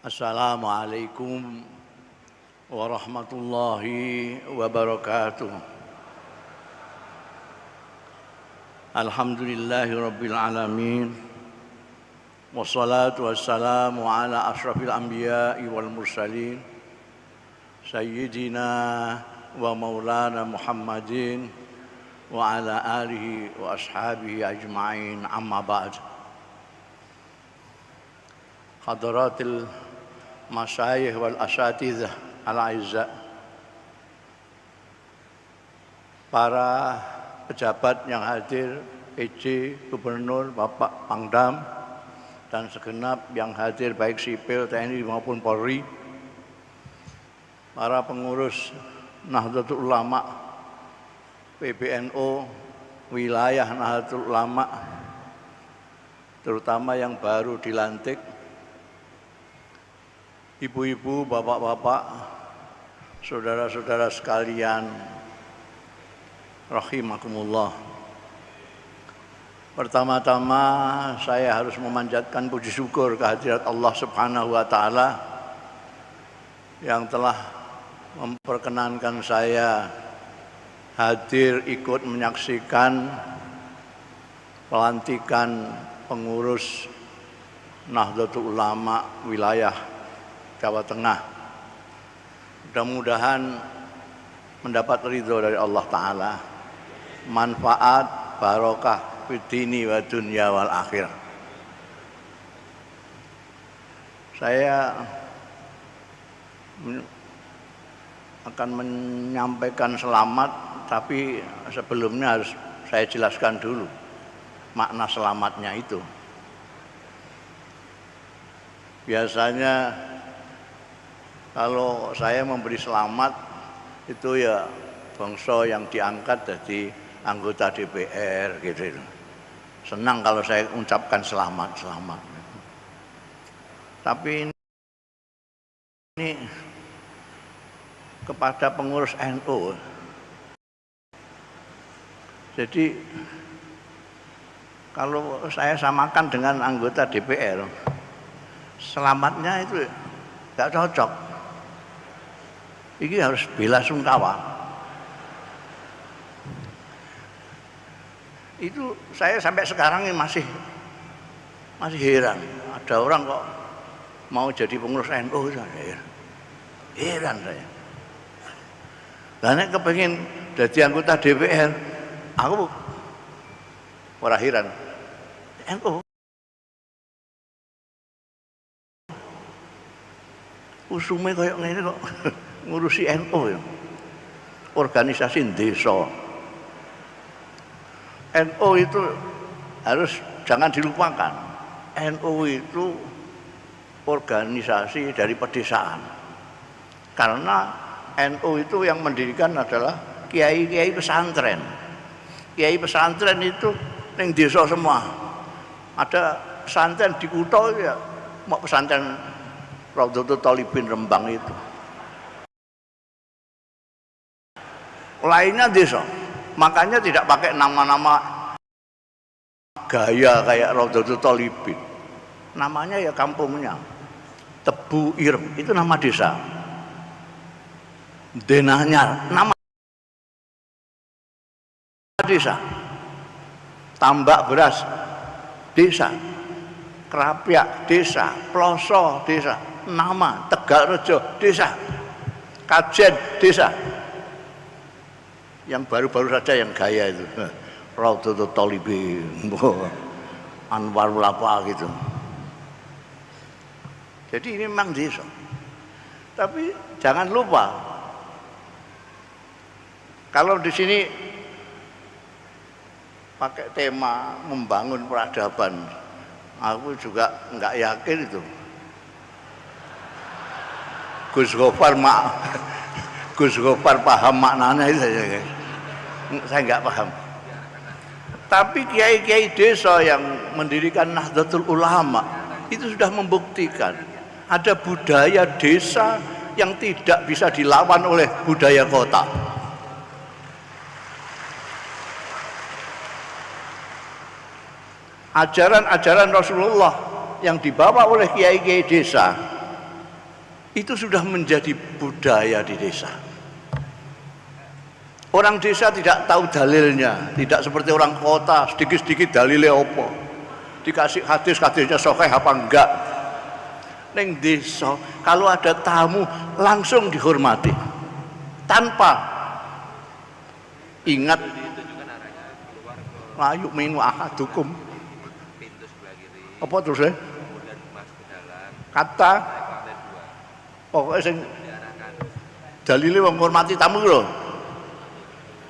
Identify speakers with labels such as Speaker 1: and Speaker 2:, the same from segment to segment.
Speaker 1: Assalamualaikum warahmatullahi wabarakatuh. Alhamdulillahi rabbil alamin. Wassalatu wassalamu ala ashrafil anbiya'i wal mursalin Sayyidina wa maulana Muhammadin wa ala alihi wa ashabihi ajma'in, amma ba'd. Hadaratil masyayikh wal asatidhah al-aizza, para pejabat yang hadir, PJ, Gubernur, Bapak Pangdam, dan segenap yang hadir baik sipil, TNI maupun Polri, para pengurus Nahdlatul Ulama, PBNU, wilayah Nahdlatul Ulama, terutama yang baru dilantik, ibu-ibu, bapak-bapak, saudara-saudara sekalian, rahimakumullah. Pertama-tama saya harus memanjatkan puji syukur kehadirat Allah Subhanahu wa Ta'ala yang telah memperkenankan saya hadir ikut menyaksikan pelantikan pengurus Nahdlatul Ulama wilayah Jawa Tengah. Mudah-mudahan mendapat ridho dari Allah Ta'ala, manfaat, barokah fid-dini wa dunya wal akhir. Saya akan menyampaikan selamat, tapi sebelumnya harus saya jelaskan dulu makna selamatnya itu. Biasanya kalau saya memberi selamat itu ya bangsa yang diangkat jadi anggota DPR gitu. Senang kalau saya ucapkan selamat. Tapi ini kepada pengurus NU. Jadi kalau saya samakan dengan anggota DPR, selamatnya itu nggak cocok. Ini harus bela sungkawa. Itu saya sampai sekarang ini masih heran. Ada orang kok mau jadi pengurus NU, heran saya. Karena kepengen jadi anggota DPR, aku ora heran. NU usume kayak ngene kok ngurusi NU ya. Organisasi desa. NU itu harus jangan dilupakan. NU itu organisasi dari pedesaan. Karena NU itu yang mendirikan adalah kiai-kiai pesantren. Kiai pesantren itu ning desa semua. Ada pesantren di kutha ya, mau pesantren Raudhatul Thalibin Rembang itu. Lainnya desa. Makanya tidak pakai nama-nama gaya kayak Raudhatul Thalibin. Namanya ya kampungnya. Tebu Ireng itu nama desa. Denahnya nama desa. Tambak Beras desa. Kerapyak desa. Ploso desa. Nama Tegalrejo desa. Kajen desa. Yang baru-baru saja yang gaya itu Raudhatul Thalibin, Anwarul apa gitu. Jadi ini memang desa. Tapi jangan lupa, kalau di sini pakai tema membangun peradaban, aku juga nggak yakin itu. Gus Gofar paham maknanya itu saja, guys. Saya nggak paham. Tapi kiai-kiai desa yang mendirikan Nahdlatul Ulama itu sudah membuktikan ada budaya desa yang tidak bisa dilawan oleh budaya kota. Ajaran-ajaran Rasulullah yang dibawa oleh kiai-kiai desa itu sudah menjadi budaya di desa. Orang desa tidak tahu dalilnya, tidak seperti orang kota, sedikit-sedikit dalilnya apa. Dikasih hadis-hadisnya sahih apa enggak. Neng desa kalau ada tamu langsung dihormati tanpa ingat layu minu ahadukum apa terus ya kata pokoknya sing dalilnya menghormati tamu lho.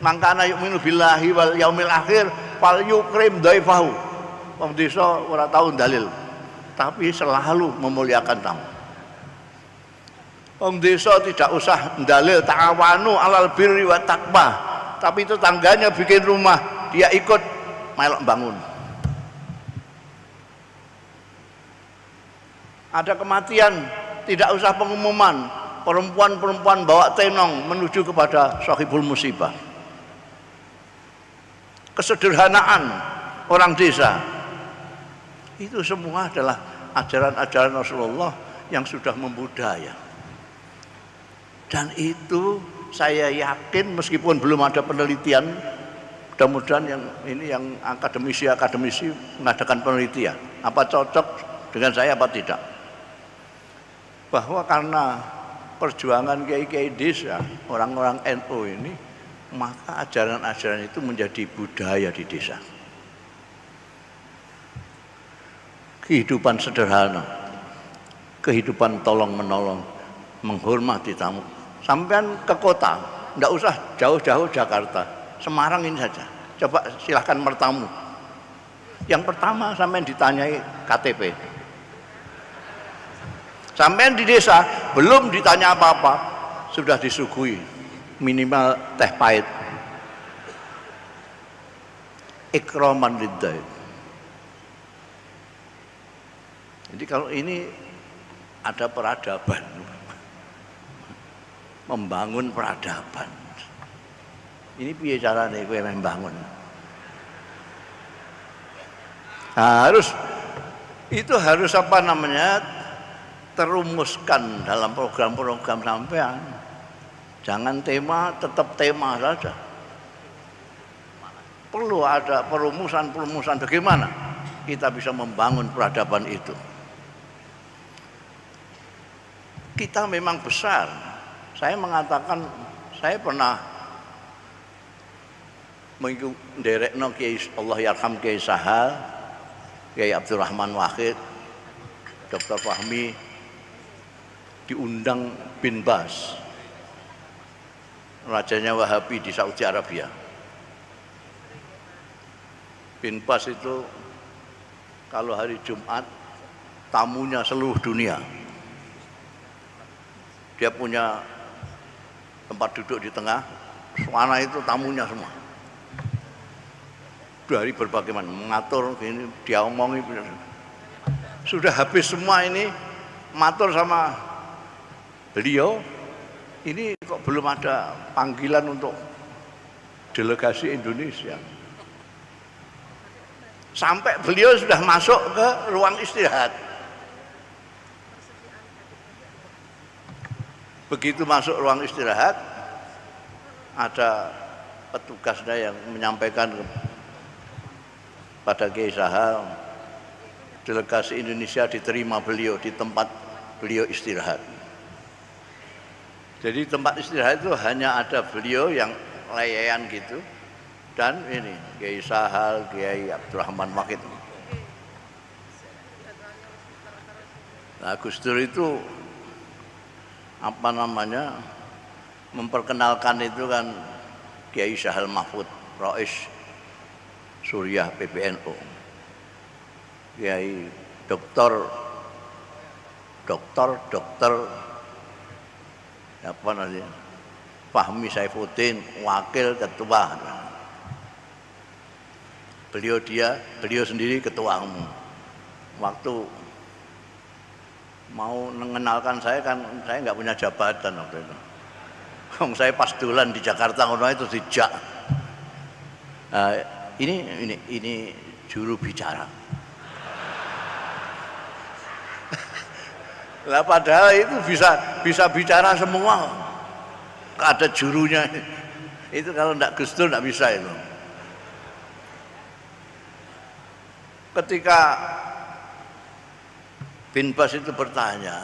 Speaker 1: Mangkana yu'minu billahi wal yaumil akhir fal yukrim dhaifahu. Wong desa ora tahu dalil, tapi selalu memuliakan tamu. Wong desa tidak usah dalil ta'awanu alal birri wa taqwa, tapi tetangganya bikin rumah, dia ikut melok bangun. Ada kematian, tidak usah pengumuman, perempuan-perempuan bawa tenong menuju kepada sahibul musibah. Kesederhanaan orang desa itu semua adalah ajaran-ajaran Rasulullah yang sudah membudaya, dan itu saya yakin meskipun belum ada penelitian, mudah-mudahan yang akademisi mengadakan penelitian apa cocok dengan saya apa tidak, bahwa karena perjuangan kiai-kiai desa orang-orang NU ini, maka ajaran-ajaran itu menjadi budaya di desa. Kehidupan sederhana, kehidupan tolong-menolong, menghormati tamu. Sampean ke kota, enggak usah jauh-jauh Jakarta, Semarang ini saja. Coba silahkan bertamu. Yang pertama sampean ditanyai KTP. Sampean di desa belum ditanya apa-apa, sudah disuguhi minimal teh pahit. Ikraman lidzai. Jadi kalau ini ada peradaban, membangun peradaban. Ini piye carane kowe membangun? Harus apa namanya? Terumuskan dalam program-program sampean. Jangan tema, tetap tema saja. Perlu ada perumusan bagaimana kita bisa membangun peradaban itu. Kita memang besar. Saya mengatakan, saya pernah menderekno Kiai Allah yarham Kiai Sahal, Kiai Abdurrahman Wahid, Dr. Fahmi, diundang bin Bas, rajanya Wahabi di Saudi Arabia. Bin Bas itu kalau hari Jumat tamunya seluruh dunia. Dia punya tempat duduk di tengah, suara itu tamunya semua. Dari berbagai macam mengatur ini, dia omongi. Sudah habis semua ini, matur sama beliau. Ini kok belum ada panggilan untuk delegasi Indonesia. Sampai beliau sudah masuk ke ruang istirahat. Begitu masuk ruang istirahat, ada petugasnya yang menyampaikan pada Kiai Sahal, delegasi Indonesia diterima beliau di tempat beliau istirahat. Jadi tempat istirahat itu hanya ada beliau yang layan gitu, dan ini Kiai Sahal, Kiai Abdurrahman Wahid. Nah, Gus Dur itu apa namanya memperkenalkan itu kan Kiai Sahal Mahfud, Rais Suriah PBNU, Kiai Dokter apa namanya Fahmi Saifuddin, wakil ketua. Beliau sendiri ketua umum. Waktu mau mengenalkan saya kan saya nggak punya jabatan waktu itu. Saya pas dolan di Jakarta ngono itu dijak. Ini juru bicara. Lah padahal itu bisa bicara semua, ada jurunya. Itu kalau ndak Gus Dur ndak bisa itu. Ketika Bin Bas itu bertanya,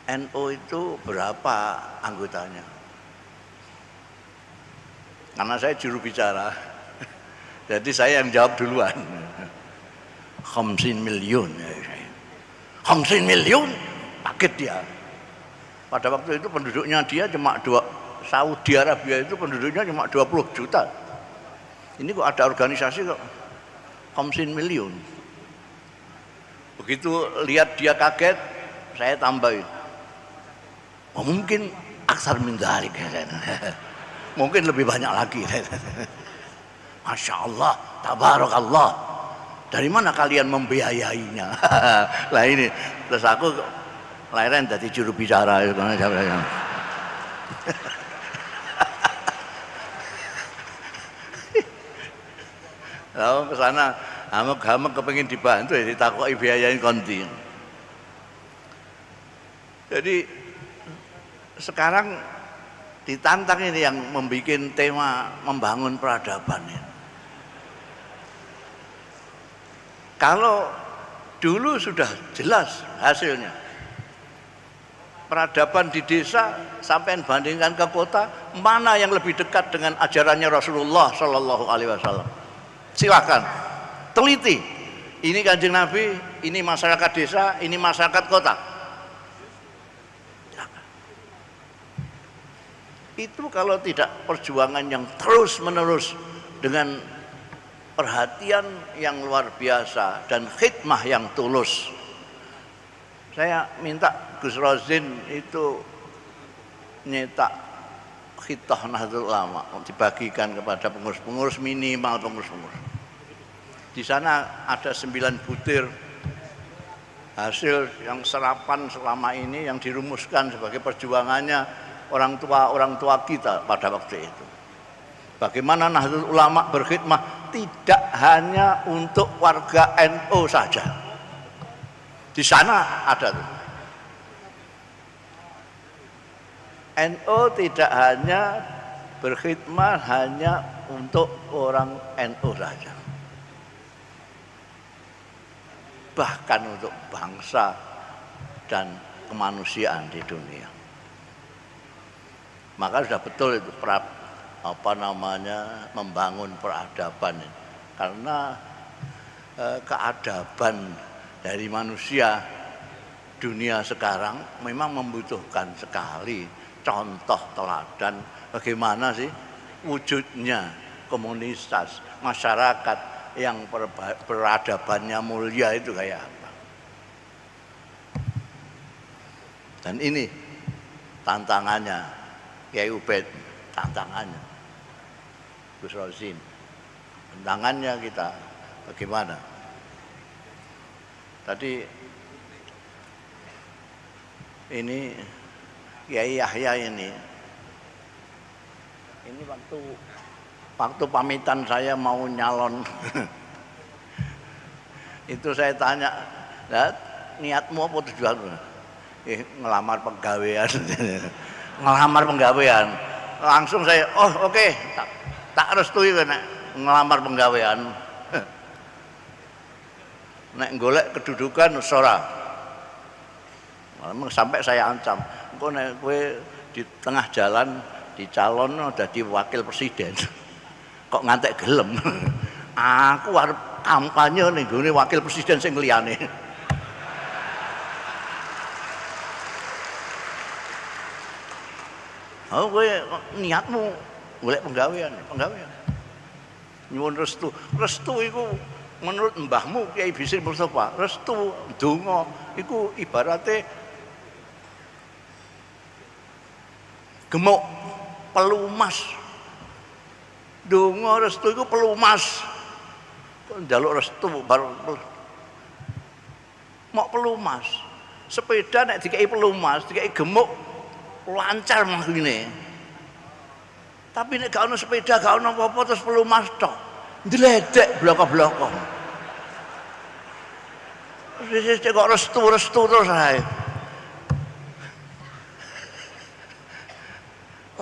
Speaker 1: NU itu berapa anggotanya? Karena saya juru bicara, jadi saya yang jawab duluan. 50 miliun. 50 miliun, kaget dia. Pada waktu itu penduduknya dia cuma Saudi Arabia itu penduduknya cuma 20 juta. Ini kok ada organisasi kok 50 miliun. Begitu lihat dia kaget, saya tambahin. Oh, mungkin aksar min dzalik. Mungkin lebih banyak lagi. Masya Allah, tabarakallah. Dari mana kalian membiayainya? Lah ini, terus aku lahiran jadi juru bicara itu. Lalu ke sana, hamek-hamek kepengin dibantu ya ditakoki biayain konti. Jadi sekarang ditantang ini yang membuat tema membangun peradaban ini. Kalau dulu sudah jelas hasilnya, peradaban di desa sampai bandingkan ke kota, mana yang lebih dekat dengan ajarannya Rasulullah Shallallahu Alaihi Wasallam? Silakan teliti. Ini Kanjeng Nabi, ini masyarakat desa, ini masyarakat kota. Itu kalau tidak perjuangan yang terus menerus dengan perhatian yang luar biasa dan khidmah yang tulus. Saya minta Gus Rozin itu nyetak Khithah Nahdlatul Ulama dibagikan kepada pengurus-pengurus, minimal pengurus-pengurus. Di sana ada 9 butir hasil yang serapan selama ini yang dirumuskan sebagai perjuangannya orang tua kita pada waktu itu. Bagaimana Nahdlatul Ulama berkhidmah tidak hanya untuk warga NU saja. Di sana ada tuh. NU tidak hanya berkhidmah hanya untuk orang NU saja. Bahkan untuk bangsa dan kemanusiaan di dunia. Maka sudah betul itu membangun peradaban, karena keadaban dari manusia dunia sekarang memang membutuhkan sekali contoh teladan bagaimana sih wujudnya komunitas masyarakat yang peradabannya mulia itu kayak apa. Dan ini tantangannya Kiai Ubaid, tantangannya Gus Rozin, tantangannya kita bagaimana. Tadi ini Kiai Yahya ini waktu pamitan saya mau nyalon itu saya tanya, niatmu apa tujuanmu? Ngelamar pegawaian. Ngelamar pegawaian. Langsung saya, oke. Tak restui nek ngelamar penggawean. Nek golek kedudukan ora. Sampai saya ancam, engko nek kowe di tengah jalan dicalon dadi wakil presiden. Kok ngantek gelem. Aku arep kampanye ning gone wakil presiden sing liyane. Oh, kowe niatmu golek penggawean. Nyuwun restu. Restu iku menurut mbahmu Kiai Bisri Mustafa, restu donga iku ibarate gemuk pelumas. Donga restu iku pelumas. Kok njaluk restu baru mok pelumas. Sepeda nek dikai pelumas, dikai gemuk lancar mangkene. Tapi nek gak ono sepeda, gak ono apa-apa terus pelumas tok. Ndledek bloko-bloko. Sithik kok restu terus ae.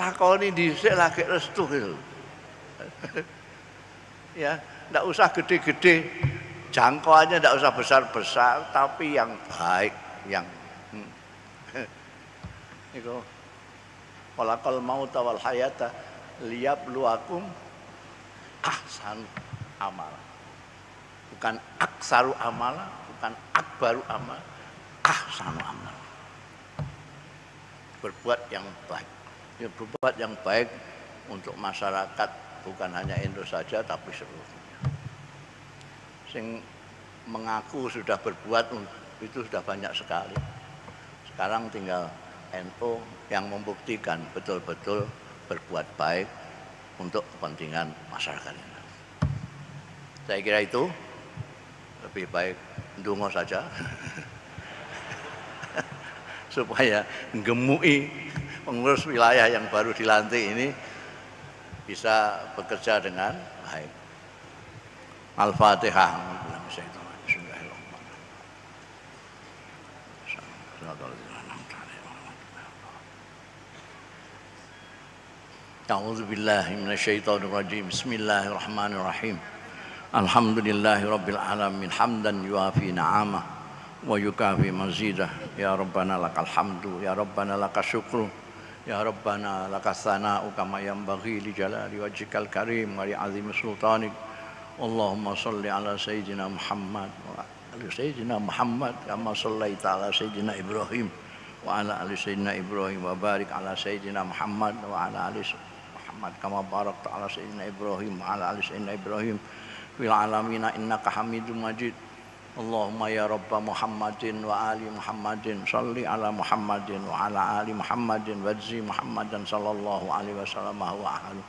Speaker 1: Lakoni dhisik lagi restu gitu. Ya, enggak usah gede-gede. Jangkauannya enggak usah besar-besar, tapi yang baik, yang iku walaqal mauta wal hayata liyabluwakum ahsan amal. Bukan aksaru amal, bukan akbaru amal, ahsanu amal. Berbuat yang baik. Ya, berbuat yang baik untuk masyarakat, bukan hanya Indo saja tapi seluruhnya. Sing mengaku sudah berbuat itu sudah banyak sekali. Sekarang tinggal NU yang membuktikan betul-betul berbuat baik untuk kepentingan masyarakat ini. Saya kira itu lebih baik ndonga saja supaya gemui pengurus wilayah yang baru dilantik ini bisa bekerja dengan baik. Al-Fatihah. A'udzu billahi minasyaitonir rajim. Bismillahirrahmanirrahim. Alhamdulillahi rabbil alamin hamdan yuafi ni'amah wa yukafi mazidah. Ya Rabbana lakal hamdu, ya Rabbana lakas syukru, ya Rabbana lakas sana'u kama yanbaghi li jalali wajhikal karim wa li 'azimi sultanik. Allahumma shalli ala sayyidina Muhammad wa ala sayyidina Muhammad kama shallaita ala sayyidina Ibrahim wa ala ali sayyidina Ibrahim wa barik ala sayyidina Muhammad wa ala ali Muhammad kama barakta ala sayyidina Ibrahim wa ala ali sayyidina Ibrahim fil alamin innaka Hamidum Majid. Allahumma ya Rabb Muhammadin wa ali Muhammadin shalli ala Muhammadin wa ala ali Muhammadin wajzi Muhammadan sallallahu alaihi wasallam wa ahli.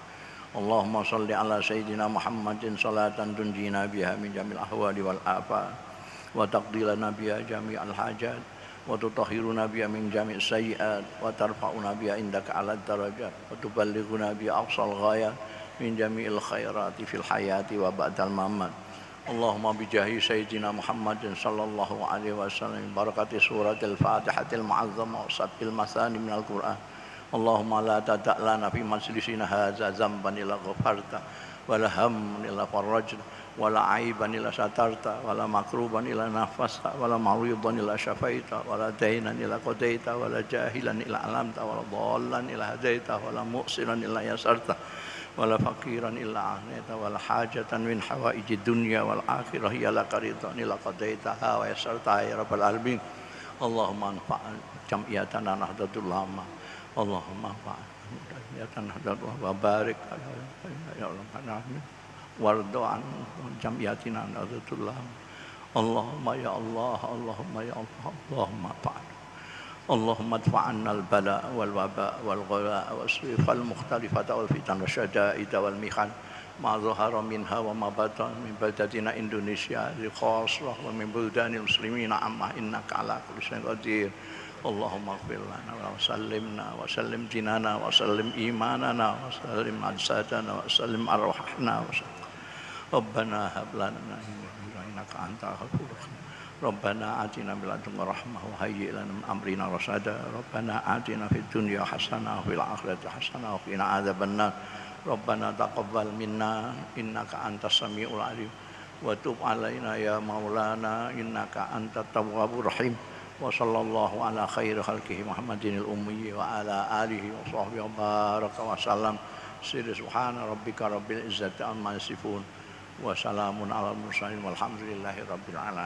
Speaker 1: Allahumma shalli ala sayyidina Muhammadin salatan tunjina biha min jamil ahwali wal afat wa taqdilana biha jami'al hajat wa tutahhiruna biha min jami' sayyi'at wa tarfa'una biha indaka 'ala darajat wa tuballighuna biha aqsal ghayat min jami'il khairati fil hayati wa ba'dal mamat. Allahumma bijahi sayyidina Muhammadin sallallahu alaihi wasallam barakati suratil Fatihatil mu'azzamah wa sabbil masani minal Qur'an. Allahumma la tada' lana fi majlisina hadza zamban illa ghafarta wa la hamman illa farajta wa la aiban illa satarta wa la makruban illa nafasta wa la maridan illa syafaita wa la dainan illa qadaita wa la jahilan illa alamta wa la dhallan illa hadaita wa la mu'siran illa yasarta wa la faqiran illa aghnita wa la hajatan min hawaijid dunya wal akhirah ya la qaritan illa qadaitaha wa yasarta ya rabbal alamin. Allahumma anfa'na jam'iyatana nahdlatul ulama. Allahumma fa'alna wa barik ya Rabbana warda an jamiyatina nahdlatul ulama. Allahumma ya Allah, Allahumma ya Allah, Allahumma fa'al. Allahumma adfa'anna al-bala wal waba wal ghala was-sif al-mukhtalifata wal fitan wasyada'id wal mihan ma zahara minha wa ma batan min baldatina Indonesia khassah wa min buldanil muslimina amma innaka ala kulli syai'in qadir. Allahumma ighfir lana wa sallimna wa sallim dinana wa sallim imanana wa sallim ajsadana wa sallim arwahna wa sallim. Rabbana hab lana innaka antal ghafurur rahim. Rabbana atina min ladunka rahmah wa hayyi' lana min amrina rasada. Rabbana atina fid dunya hasanah wa fil akhirati hasanah wa qina adzabannar. Rabbana taqabbal minna innaka antas samiul alim wa tub alaina ya maulana innaka antat tawwabur rahim. Wa sallallahu ala khairi khalqihi Muhammadinil ummi wa ala alihi wa sahbihi wa baraka wa sallam. Subhana rabbika rabbil izzati amma yasifun wa salamun alal mursalin walhamdulillahi rabbil alamin.